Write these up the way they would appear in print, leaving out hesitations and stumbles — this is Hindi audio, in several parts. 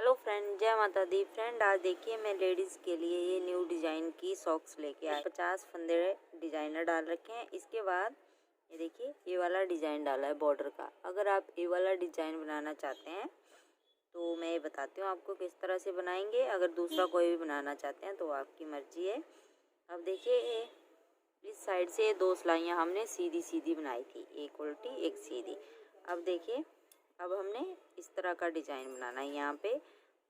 हेलो फ्रेंड, जय माता दी। फ्रेंड, आज देखिए मैं लेडीज़ के लिए ये न्यू डिज़ाइन की सॉक्स लेके आई। 50 फंदे डिज़ाइनर डाल रखे हैं। इसके बाद ये देखिए ये वाला डिज़ाइन डाला है बॉर्डर का। अगर आप ये वाला डिज़ाइन बनाना चाहते हैं तो मैं ये बताती हूँ आपको किस तरह से बनाएंगे। अगर दूसरा कोई भी बनाना चाहते हैं तो आपकी मर्जी है। अब देखिए इस साइड से 2 सिलाइयाँ हमने सीधी सीधी बनाई थी, एक उल्टी एक सीधी। अब देखिए अब हमने इस तरह का डिज़ाइन बनाना है यहाँ पे।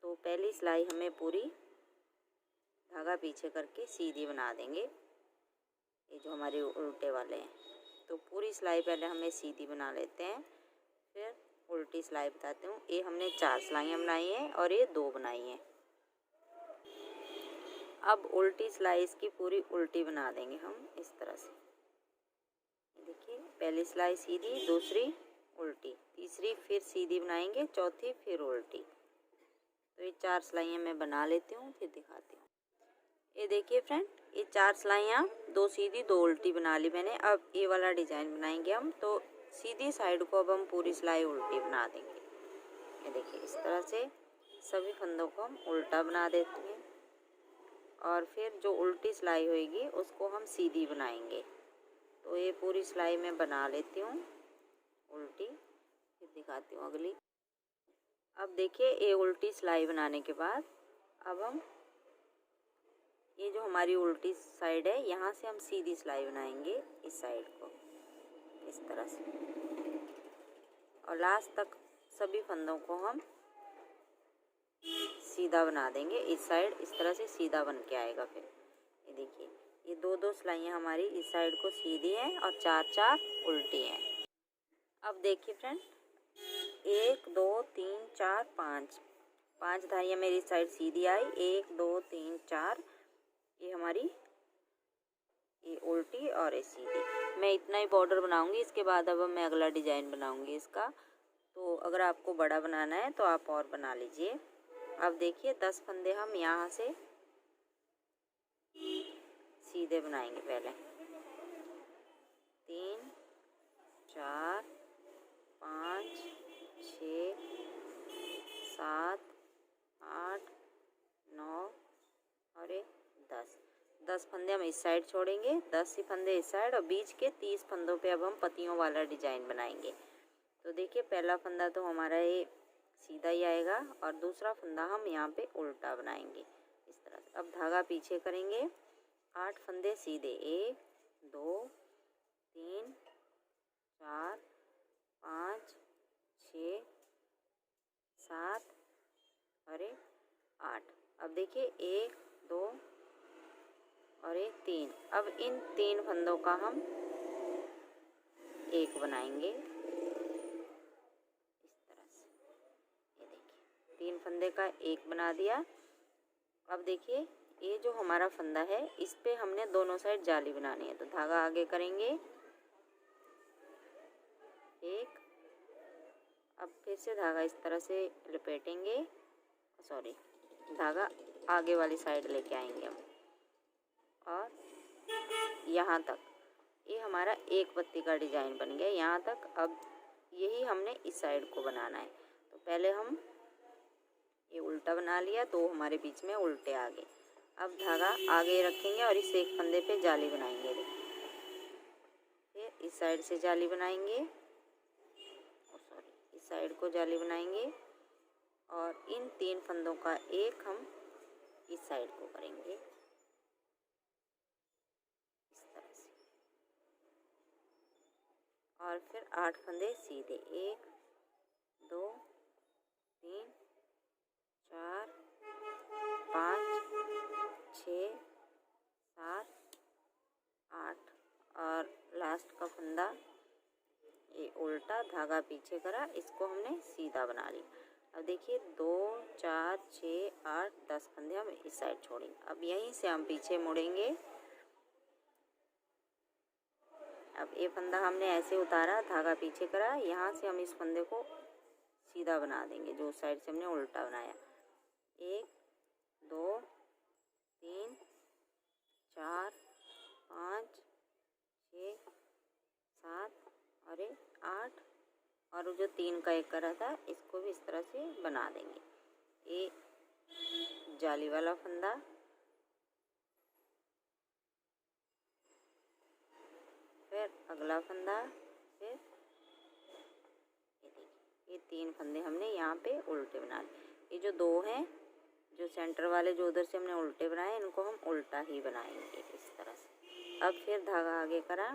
तो पहली सिलाई हमें पूरी धागा पीछे करके सीधी बना देंगे, ये जो हमारे उल्टे वाले हैं। तो पूरी सिलाई पहले हमें सीधी बना लेते हैं, फिर उल्टी सिलाई बताती हूँ। ये हमने 4 सिलाइयाँ बनाई हैं और ये 2 बनाई हैं। अब उल्टी सिलाई इसकी पूरी उल्टी बना देंगे हम इस तरह से। देखिए पहली सिलाई सीधी, दूसरी उल्टी, तीसरी फिर सीधी बनाएंगे, चौथी फिर उल्टी। तो ये 4 सिलाइयाँ मैं बना लेती हूँ, फिर दिखाती हूँ। ये देखिए फ्रेंड, ये 4 सिलाइयाँ 2 सीधी 2 उल्टी बना ली मैंने। अब ये वाला डिज़ाइन बनाएंगे हम। तो सीधी साइड को अब हम पूरी सिलाई उल्टी बना देंगे। ये देखिए इस तरह से सभी फंदों को हम उल्टा बना देते हैं और फिर जो उल्टी सिलाई होगी उसको हम सीधी बनाएंगे। तो ये पूरी सिलाई मैं बना लेती हूँ उल्टी, फिर दिखाती हूँ अगली। अब देखिए ये उल्टी सिलाई बनाने के बाद अब हम ये जो हमारी उल्टी साइड है यहाँ से हम सीधी सिलाई बनाएंगे इस साइड को इस तरह से, और लास्ट तक सभी फंदों को हम सीधा बना देंगे इस साइड। इस तरह से सीधा बन के आएगा। फिर ये देखिए ये 2-2 सिलाइयाँ हमारी इस साइड को सीधी हैं और 4-4 उल्टी हैं। अब देखिए फ्रेंड, 1 2 3 4 5 धारियाँ मेरी साइड सीधी आई। 1 2 3 4 ये हमारी ये उल्टी और ये सीधी। मैं इतना ही बॉर्डर बनाऊंगी। इसके बाद अब मैं अगला डिज़ाइन बनाऊंगी इसका। तो अगर आपको बड़ा बनाना है तो आप और बना लीजिए। अब देखिए 10 फंदे हम यहाँ से सीधे बनाएंगे। पहले 3 4 5 6 7 8 9 और ये 10 फंदे हम इस साइड छोड़ेंगे, 10 ही फंदे इस साइड, और बीच के 30 फंदों पे अब हम पत्तियों वाला डिज़ाइन बनाएंगे। तो देखिए पहला फंदा तो हमारा ये सीधा ही आएगा और दूसरा फंदा हम यहाँ पे उल्टा बनाएंगे इस तरह से। अब धागा पीछे करेंगे, 8 फंदे सीधे, 1 2 3 4 5 6 7 और 8। अब देखिए 1 2 और 3। अब इन 3 फंदों का हम एक बनाएंगे इस तरह से। ये देखिए 3 फंदे का एक बना दिया। अब देखिए ये जो हमारा फंदा है इस पे हमने दोनों साइड जाली बनानी है। तो धागा आगे करेंगे, एक, अब फिर से धागा इस तरह से लपेटेंगे, सॉरी धागा आगे वाली साइड लेके आएंगे हम, और यहाँ तक ये हमारा एक पत्ती का डिज़ाइन बन गया यहाँ तक। अब यही हमने इस साइड को बनाना है। तो पहले हम ये उल्टा बना लिया, 2 हमारे बीच में उल्टे आ गए। अब धागा आगे रखेंगे और इस एक फंदे पे जाली बनाएंगे। फिर इस साइड से जाली बनाएंगे, सॉरी इस साइड को जाली बनाएंगे, और इन 3 फंदों का एक हम इस साइड को करेंगे इस तरह से, और फिर 8 फंदे सीधे, 1 2 3 4 5 6 7 8 और लास्ट का फंदा ये उल्टा, धागा पीछे करा, इसको हमने सीधा बना लिया। अब देखिए 2 4 6 8 10 फंदे हम इस साइड छोड़ेंगे। अब यहीं से हम पीछे मुड़ेंगे। अब ये फंदा हमने ऐसे उतारा, धागा पीछे करा, यहाँ से हम इस फंदे को सीधा बना देंगे जो साइड से हमने उल्टा बनाया। 1 2 3 4 5 6 7 और 8, और जो 3 का एक करा था इसको भी इस तरह से बना देंगे। ये जाली वाला फंदा, फिर अगला फंदा, फिर ये देखिए ये 3 फंदे हमने यहाँ पे उल्टे बना लिए। ये जो 2 हैं, जो सेंटर वाले जो उधर से हमने उल्टे बनाए, इनको हम उल्टा ही बनाएंगे इस तरह से। अब फिर धागा आगे करा,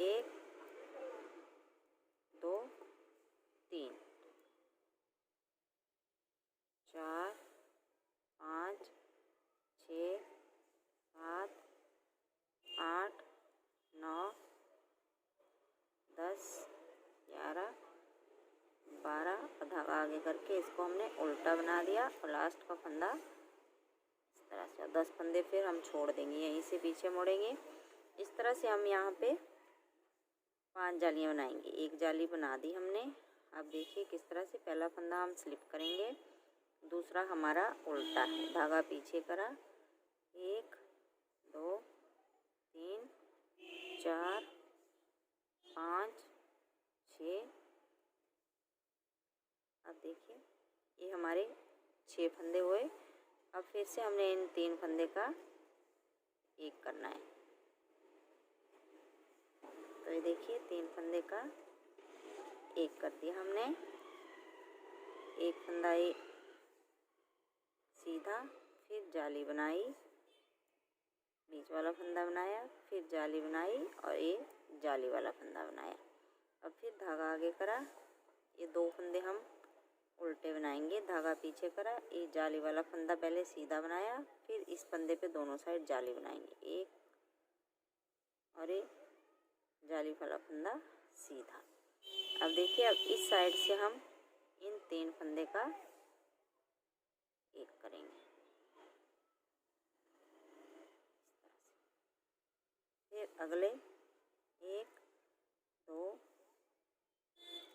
1 2 3 4 5 6 7 8 9 10 11 12 और धागा आगे करके इसको हमने उल्टा बना दिया और लास्ट का फंदा इस तरह से। 10 फंदे फिर हम छोड़ देंगे, यहीं से पीछे मुड़ेंगे। इस तरह से हम यहाँ पे 5 जालियाँ बनाएंगे। एक जाली बना दी हमने। अब देखिए किस तरह से पहला फंदा हम स्लिप करेंगे, दूसरा हमारा उल्टा है। धागा पीछे करा, 1 2 3 4 5 6। अब देखिए ये हमारे 6 फंदे हुए। अब फिर से हमने इन 3 फंदे का एक करना है। तो ये देखिए 3 फंदे का एक कर दिया हमने। एक फंदा ये सीधा, फिर जाली बनाई, बीच वाला फंदा बनाया, फिर जाली बनाई और ये जाली वाला फंदा बनाया। अब फिर धागा आगे करा, ये 2 फंदे हम उल्टे बनाएंगे। धागा पीछे करा, ये जाली वाला फंदा पहले सीधा बनाया, फिर इस फंदे पे दोनों साइड जाली बनाएंगे, एक और ये जाली वाला फंदा सीधा। अब देखिए अब इस साइड से हम इन 3 फंदे का एक करेंगे इस तरह से। फिर अगले 1 2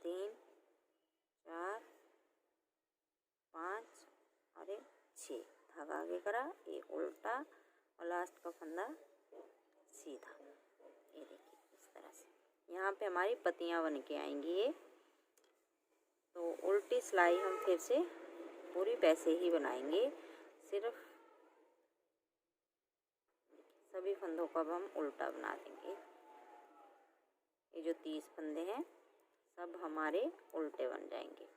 3 4 5 और 6। धागा आगे करा, ये उल्टा और लास्ट का फंदा सीधा। ये देखिए इस तरह से यहाँ पे हमारी पत्तियाँ बन के आएंगी ये। तो उल्टी सिलाई हम फिर से पूरी वैसे ही बनाएंगे, सिर्फ सभी फंदों को अब हम उल्टा बना देंगे। ये जो 30 फंदे हैं सब हमारे उल्टे बन जाएंगे।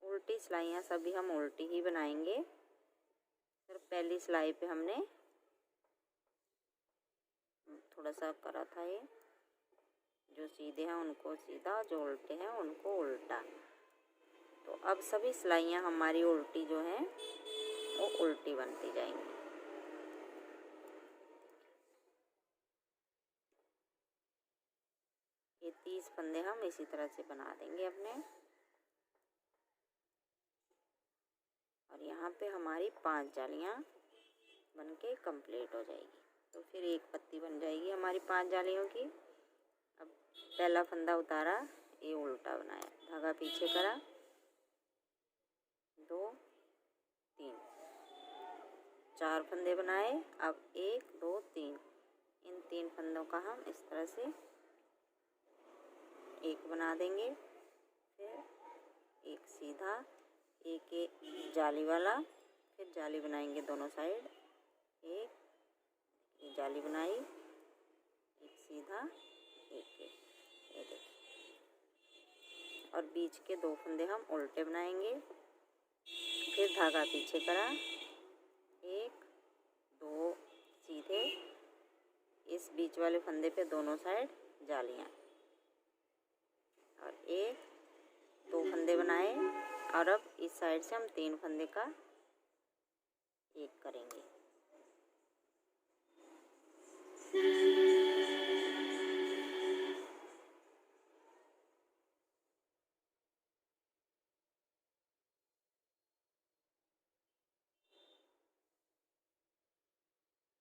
उल्टी सिलाइयाँ सभी हम उल्टी ही बनाएंगे। सिर्फ पहली सिलाई पे हमने थोड़ा सा करा था, ये जो सीधे हैं उनको सीधा, जो उल्टे हैं उनको उल्टा। तो अब सभी सिलाइयाँ हमारी उल्टी जो हैं वो उल्टी बनती जाएंगी। ये 30 फंदे हम इसी तरह से बना देंगे अपने। और यहाँ पे हमारी 5 जालियाँ बनके कंप्लीट हो जाएगी। तो फिर एक पत्ती बन जाएगी हमारी 5 जालियों की। अब पहला फंदा उतारा, ये उल्टा बनाया, धागा पीछे करा, 2 3 4 फंदे बनाए। अब 1 2 3 इन 3 फंदों का हम इस तरह से एक बना देंगे। फिर एक सीधा, एक जाली वाला, फिर जाली बनाएंगे दोनों साइड, एक जाली बनाई, एक सीधा, एक ये देखिए। और बीच के 2 फंदे हम उल्टे बनाएंगे। फिर धागा पीछे करा, 1 2 सीधे, इस बीच वाले फंदे पे दोनों साइड जालियाँ, और 1 2 फंदे बनाए। और अब इस साइड से हम 3 फंदे का एक करेंगे।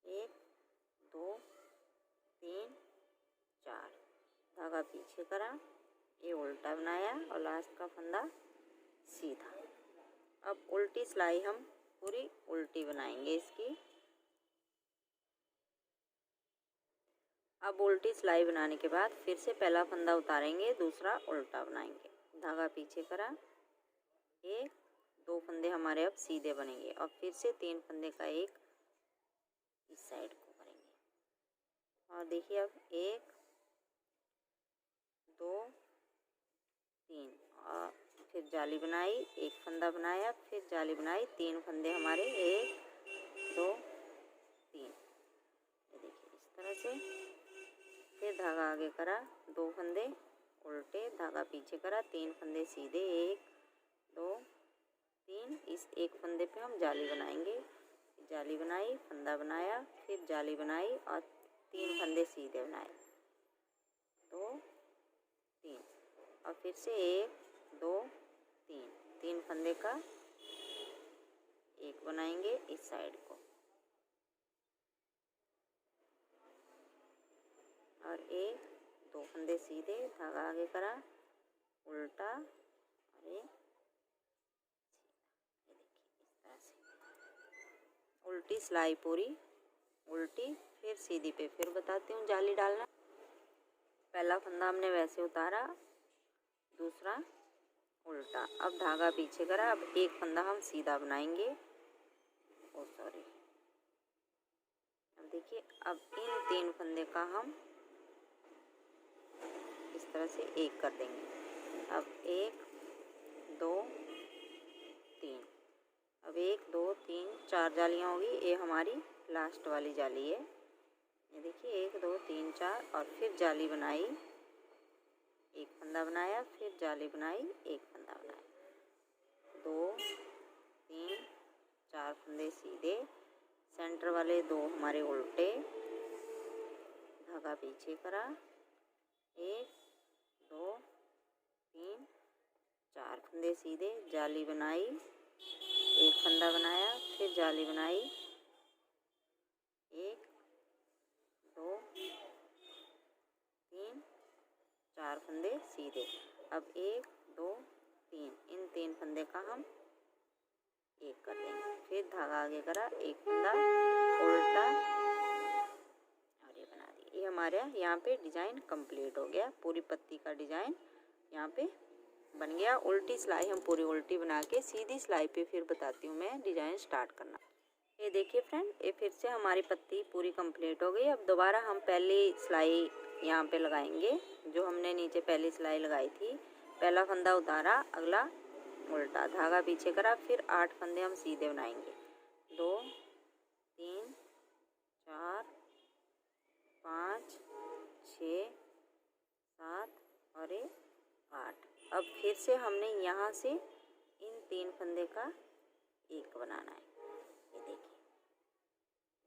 एक 2 3 4 धागा पीछे करा, ये उल्टा बनाया और लास्ट का फंदा सीधा। अब उल्टी सिलाई हम पूरी उल्टी बनाएंगे इसकी। अब उल्टी सिलाई बनाने के बाद फिर से पहला फंदा उतारेंगे, दूसरा उल्टा बनाएंगे। धागा पीछे करा, 1 2 फंदे हमारे अब सीधे बनेंगे और फिर से 3 फंदे का एक इस साइड को करेंगे। और देखिए अब 1 2 3 और फिर जाली बनाई, एक फंदा बनाया, फिर जाली बनाई, 3 फंदे हमारे 1 2 3। ये देखिए इस तरह से। फिर धागा आगे करा, 2 फंदे उल्टे, धागा पीछे करा, 3 फंदे सीधे, 1 2 3। इस एक फंदे पे हम जाली बनाएंगे। जाली बनाई, फंदा बनाया, फिर जाली बनाई और 3 फंदे सीधे बनाए, 2 3 और फिर से 1 2 3। 3 फंदे का एक बनाएंगे इस साइड को और 1 2 फंदे सीधे, धागा आगे करा, उल्टा और ये देखिए इस तरह से उल्टी सिलाई पूरी उल्टी फिर सीधी पे। फिर बताती हूँ जाली डालना। पहला फंदा हमने वैसे उतारा, दूसरा उल्टा, अब धागा पीछे करा, अब एक फंदा हम सीधा बनाएंगे। ओ सॉरी, अब देखिए अब इन 3 फंदे का हम इस तरह से एक कर देंगे। अब 1 2 3, अब 1 2 3 4 जालियाँ होगी। ये हमारी लास्ट वाली जाली है। ये देखिए 1 2 3 4 और फिर जाली बनाई, एक फंदा बनाया, फिर जाली बनाई, एक फंदा बनाया, 2 3 4 फंदे सीधे, सेंटर वाले 2 हमारे उल्टे, धागा पीछे करा, 1 2 3 4 फंदे सीधे, जाली बनाई, एक फंदा बनाया, फिर जाली बनाई, 1 2 3 4 फंदे सीधे। अब 1 2 3 इन 3 फंदे का हम एक कर देंगे। फिर धागा आगे करा, एक फंदा उल्टा और ये बना दिया। ये हमारे यहाँ पे डिजाइन कंप्लीट हो गया। पूरी पत्ती का डिजाइन यहाँ पे बन गया। उल्टी सिलाई हम पूरी उल्टी बना के सीधी सिलाई पे फिर बताती हूँ मैं डिजाइन स्टार्ट करना। ये देखिए फ्रेंड, ये फिर से हमारी पत्ती पूरी कंप्लीट हो गई। अब दोबारा हम पहली सिलाई यहाँ पे लगाएंगे जो हमने नीचे पहली सिलाई लगाई थी। पहला फंदा उतारा, अगला उल्टा, धागा पीछे करा, फिर 8 फंदे हम सीधे बनाएंगे, 2 3 4 5 6 7 और 8। अब फिर से हमने यहाँ से इन 3 फंदे का एक बनाना है। ये देखिए,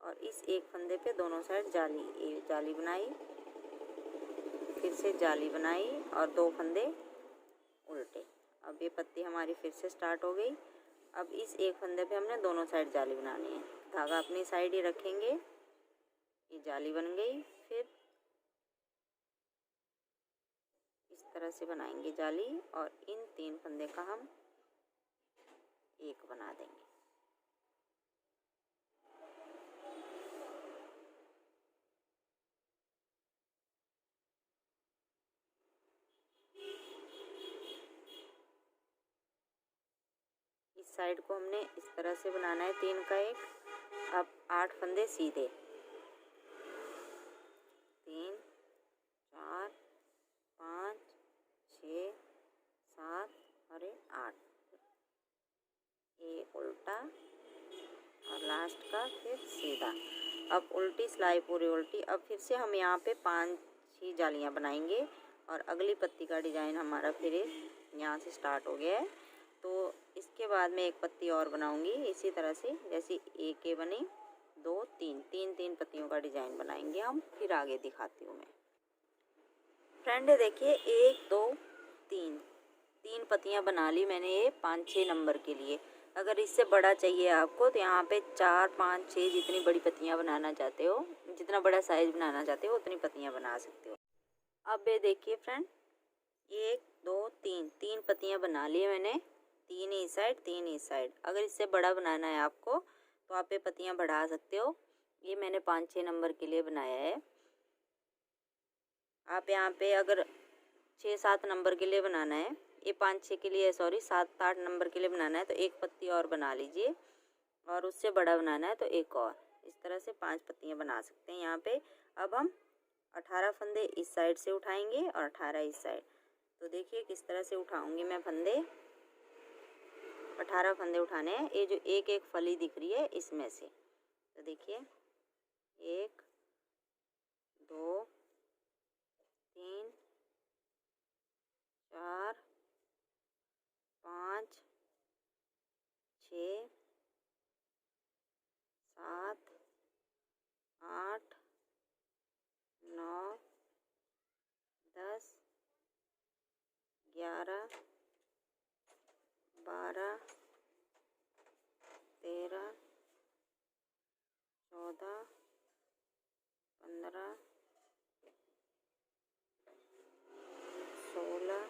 और इस एक फंदे पे दोनों साइड जाली, ये जाली बनाई, फिर से जाली बनाई और 2 फंदे उल्टे। अब ये पत्ती हमारी फिर से स्टार्ट हो गई। अब इस एक फंदे पे हमने दोनों साइड जाली बनानी है। धागा अपनी साइड ही रखेंगे, ये जाली बन गई। फिर इस तरह से बनाएंगे जाली और इन 3 फंदे का हम एक बना देंगे। इस साइड को हमने इस तरह से बनाना है 3 का एक। अब 8 फंदे सीधे, 3 4 5 6 7 और 8, ये उल्टा और लास्ट का फिर सीधा। अब उल्टी सिलाई पूरी उल्टी। अब फिर से हम यहाँ पे 5-6 जालियाँ बनाएंगे और अगली पत्ती का डिजाइन हमारा फिर यहाँ से स्टार्ट हो गया है। तो इसके बाद में एक पत्ती और बनाऊंगी इसी तरह से, जैसे एक ये बनी, 2 3 3 पत्तियों का डिजाइन बनाएंगे हम। फिर आगे दिखाती हूँ मैं। फ्रेंड देखिए 1 2 3 पत्तियाँ बना ली मैंने ये 5-6 नंबर के लिए। अगर इससे बड़ा चाहिए आपको तो यहाँ पे 4 5 6 जितनी बड़ी पत्तियाँ बनाना चाहते हो, जितना बड़ा साइज बनाना चाहते हो उतनी पत्तियाँ बना सकते हो। अब ये देखिए फ्रेंड, 1 2 3 पत्तियाँ बना ली मैंने, 3 इस साइड 3 इस साइड। अगर इससे बड़ा बनाना है आपको तो आप ये पत्तियाँ बढ़ा सकते हो। ये मैंने 5-6 नंबर के लिए बनाया है। आप यहाँ पे अगर 6-7 नंबर के लिए बनाना है, ये 5-6 के लिए, सॉरी 7-8 नंबर के लिए बनाना है तो एक पत्ती और बना लीजिए, और उससे बड़ा बनाना है तो एक और। इस तरह से 5 पत्तियां बना सकते हैं यहाँ पे। अब हम 18 फंदे इस साइड से उठाएंगे और 18 इस साइड। तो देखिए किस तरह से उठाऊंगी मैं फंदे। 18 फंदे उठाने हैं, ये जो एक एक फली दिख रही है इसमें से। तो देखिए 1 2 3 4 5 6 7 8 9 10 11 12 13 14 15 16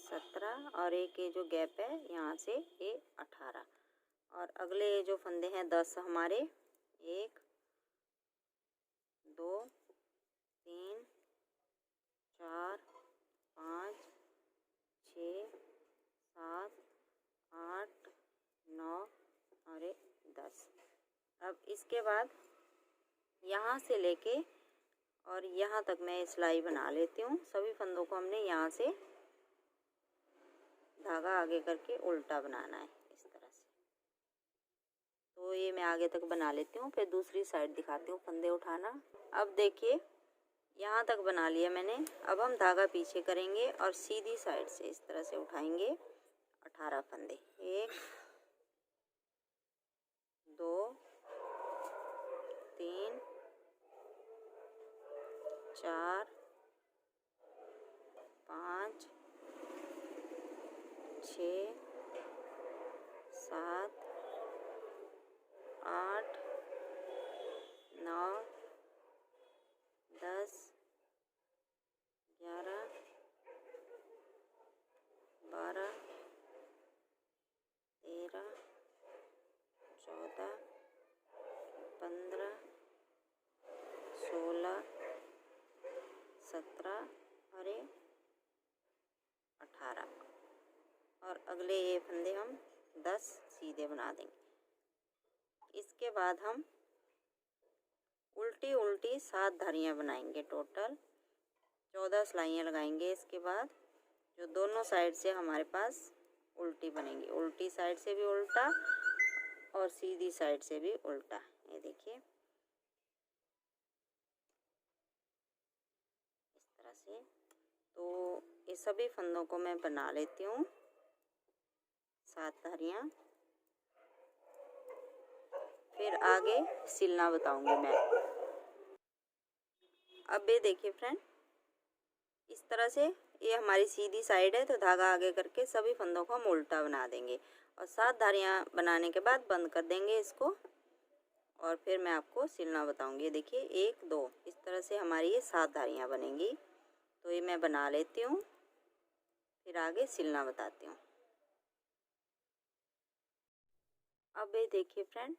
17 और एक ये जो गैप है यहाँ से ये 18। और अगले ये जो फंदे हैं 10 हमारे, 1 2 3 4 5 6 7 8 9 और 10। अब इसके बाद यहाँ से लेके और यहाँ तक मैं सिलाई बना लेती हूँ। सभी फंदों को हमने यहाँ से धागा आगे करके उल्टा बनाना है इस तरह से। तो ये मैं आगे तक बना लेती हूँ, फिर दूसरी साइड दिखाती हूँ फंदे उठाना। अब देखिए यहाँ तक बना लिया मैंने। अब हम धागा पीछे करेंगे और सीधी साइड से इस तरह से उठाएंगे 18 फंदे। 1 2 3 4 5 6 7 8 9 10 11 12 13 14 15 16 17 और 18। और अगले ये फंदे हम 10 सीधे बना देंगे। इसके बाद हम उल्टी उल्टी 7 धारियाँ बनाएंगे। टोटल 14 सिलाइयाँ लगाएंगे। इसके बाद जो दोनों साइड से हमारे पास उल्टी बनेंगी, उल्टी साइड से भी उल्टा और सीधी साइड से भी उल्टा। ये देखिए इस तरह से। तो ये सभी फंदों को मैं बना लेती हूँ 7 धारियाँ, फिर आगे सिलना बताऊंगी मैं। अब ये देखिए फ्रेंड, इस तरह से ये हमारी सीधी साइड है, तो धागा आगे करके सभी फंदों को हम उल्टा बना देंगे और 7 धारियाँ बनाने के बाद बंद कर देंगे इसको, और फिर मैं आपको सिलना बताऊंगी। देखिए 1 2 इस तरह से हमारी ये 7 धारियाँ बनेंगी। तो ये मैं बना लेती हूँ, फिर आगे सिलना बताती हूँ। अब ये देखिए फ्रेंड,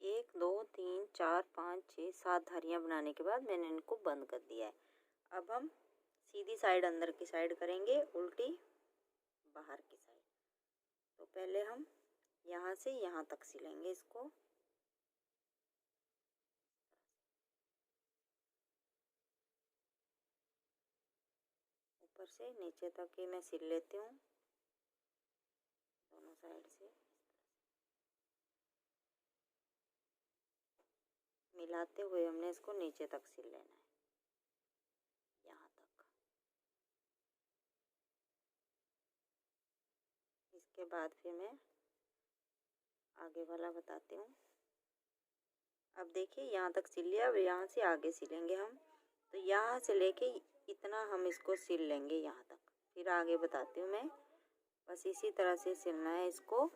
1 2 3 4 5 6 7 धारियाँ बनाने के बाद मैंने इनको बंद कर दिया है। अब हम सीधी साइड अंदर की साइड करेंगे, उल्टी बाहर की साइड। तो पहले हम यहाँ से यहाँ तक सिलेंगे इसको। ऊपर से नीचे तक ये मैं सिल लेती हूँ दोनों साइड से। मिलाते हुए हमने इसको नीचे तक सिल लेना है, यहाँ तक। इसके बाद फिर मैं आगे वाला बताती हूँ। अब देखिए यहाँ तक सिल लिया, अब यहाँ से आगे सिलेंगे हम। तो यहाँ से लेके इतना हम इसको सिल लेंगे यहाँ तक, फिर आगे बताती हूँ मैं। बस इसी तरह से सिलना है इसको।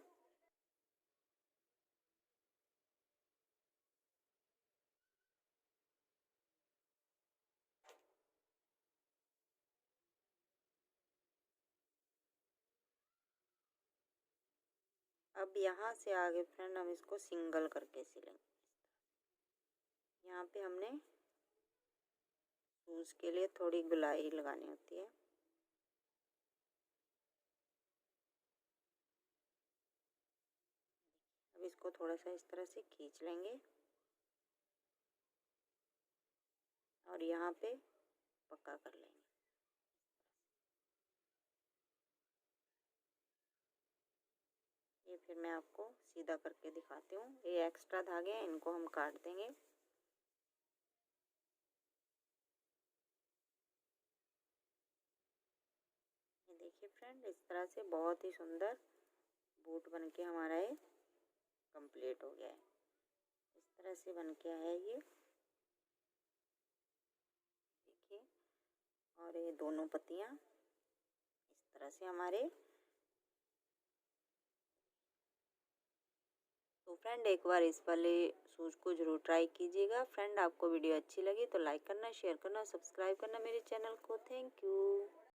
अब यहाँ से आगे फ्रेंड हम इसको सिंगल करके सिलेंगे। यहाँ पे हमने सूज के लिए थोड़ी गुलाई लगानी होती है। इसको थोड़ा सा इस तरह से खींच लेंगे और यहाँ पे पक्का कर लेंगे। ये फिर मैं आपको सीधा करके दिखाती हूँ। ये एक्स्ट्रा धागे हैं, इनको हम काट देंगे। ये देखिए फ्रेंड, इस तरह से बहुत ही सुंदर बूट बनके हमारा ये कंप्लीट हो गया है। इस तरह से बन के आया ये देखिए। और ये दोनों पत्तियाँ इस तरह से हमारे। तो फ्रेंड एक बार इस वाले शूज़ को ज़रूर ट्राई कीजिएगा। फ्रेंड आपको वीडियो अच्छी लगी तो लाइक करना, शेयर करना, सब्सक्राइब करना मेरे चैनल को। Thank you.